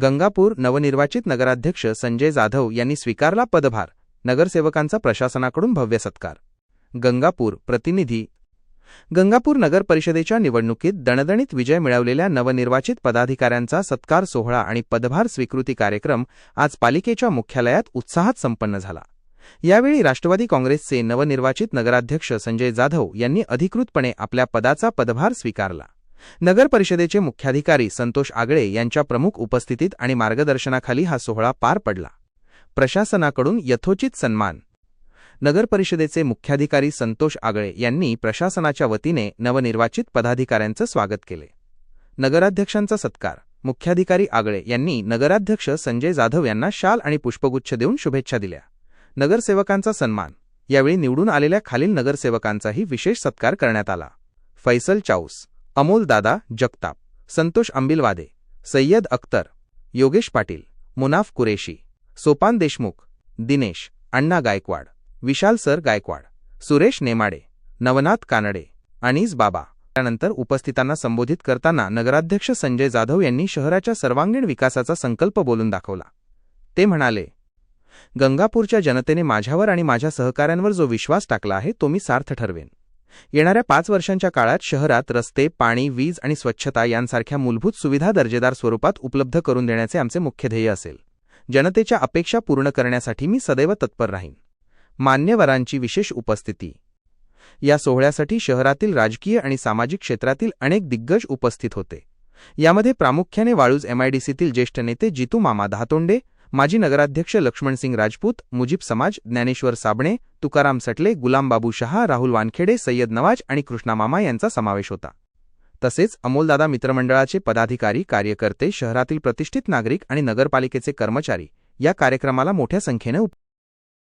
गंगापूर नवनिर्वाचित नगराध्यक्ष संजय जाधव यांनी स्वीकारला पदभार. नगरसेवकांचा प्रशासनाकडून भव्य सत्कार. गंगापूर प्रतिनिधी. गंगापूर नगर परिषदेच्या निवडणुकीत दणदणीत विजय मिळवलेल्या नवनिर्वाचित पदाधिकाऱ्यांचा सत्कार सोहळा आणि पदभार स्वीकृती कार्यक्रम आज पालिकेच्या मुख्यालयात उत्साहात संपन्न झाला. यावेळी राष्ट्रवादी काँग्रेसचे नवनिर्वाचित नगराध्यक्ष संजय जाधव यांनी अधिकृतपणे आपल्या पदाचा पदभार स्वीकारला. नगर परिषदेचे मुख्याधिकारी संतोष आगळे यांच्या प्रमुख उपस्थितीत आणि मार्गदर्शनाखाली हा सोहळा पार पडला. प्रशासनाकडून यथोचित सन्मान. नगर परिषदेचे मुख्याधिकारी संतोष आगळे यांनी प्रशासनाच्या वतीने नवनिर्वाचित पदाधिकाऱ्यांचं स्वागत केले. नगराध्यक्षांचा सत्कार. मुख्याधिकारी आगळे यांनी नगराध्यक्ष संजय जाधव यांना शाल आणि पुष्पगुच्छ देऊन शुभेच्छा दिल्या. नगरसेवकांचा सन्मान. यावेळी निवडून आलेल्या खालील नगरसेवकांचाही विशेष सत्कार करण्यात आला. फैसल चाऊस, अमोल दादा जगताप, संतोष अंबिलवादे, सय्यद अख्तर, योगेश पाटील, मुनाफ कुरेशी, सोपान देशमुख, दिनेश अण्णा गायकवाड, विशाल सर गायकवाड, सुरेश नेमाडे, नवनाथ कानडे, अनीस बाबा. त्यानंतर उपस्थितांना संबोधित करताना नगराध्यक्ष संजय जाधव यांनी शहराच्या सर्वांगीण विकासाचा संकल्प बोलून दाखवला. ते म्हणाले, गंगापूरच्या जनतेने माझ्यावर आणि माझ्या सहकाऱ्यांवर जो विश्वास टाकला आहे तो मी सार्थ ठरवेन. येणाऱ्या 5 वर्षांच्या काळात शहरात रस्ते, पाणी, वीज आणि स्वच्छता यांसारख्या मूलभूत सुविधा दर्जेदार स्वरूपात उपलब्ध करून देण्याचे आमचे मुख्य ध्येय असेल. जनतेच्या अपेक्षा पूर्ण करण्यासाठी मी सदैव तत्पर राहीन. मान्यवरांची विशेष उपस्थिती. या सोहळ्यासाठी शहरातील राजकीय आणि सामाजिक क्षेत्रातील अनेक दिग्गज उपस्थित होते. यामध्ये प्रामुख्याने वाळूज एमआयडीसीतील ज्येष्ठ नेते जितू मामा दहातोंडे, माजी नगराध्यक्ष लक्ष्मणसिंग राजपूत, मुजीब समाज, ज्ञानेश्वर साबणे, तुकाराम सटले, गुलामबाबू शहा, राहुल वानखेडे, सय्यद नवाज आणि कृष्णा मामा यांचा समावेश होता. तसेच अमोलदादा मित्रमंडळाचे पदाधिकारी, कार्यकर्ते, शहरातील प्रतिष्ठित नागरिक आणि नगरपालिकेचे कर्मचारी या कार्यक्रमाला मोठ्या संख्येने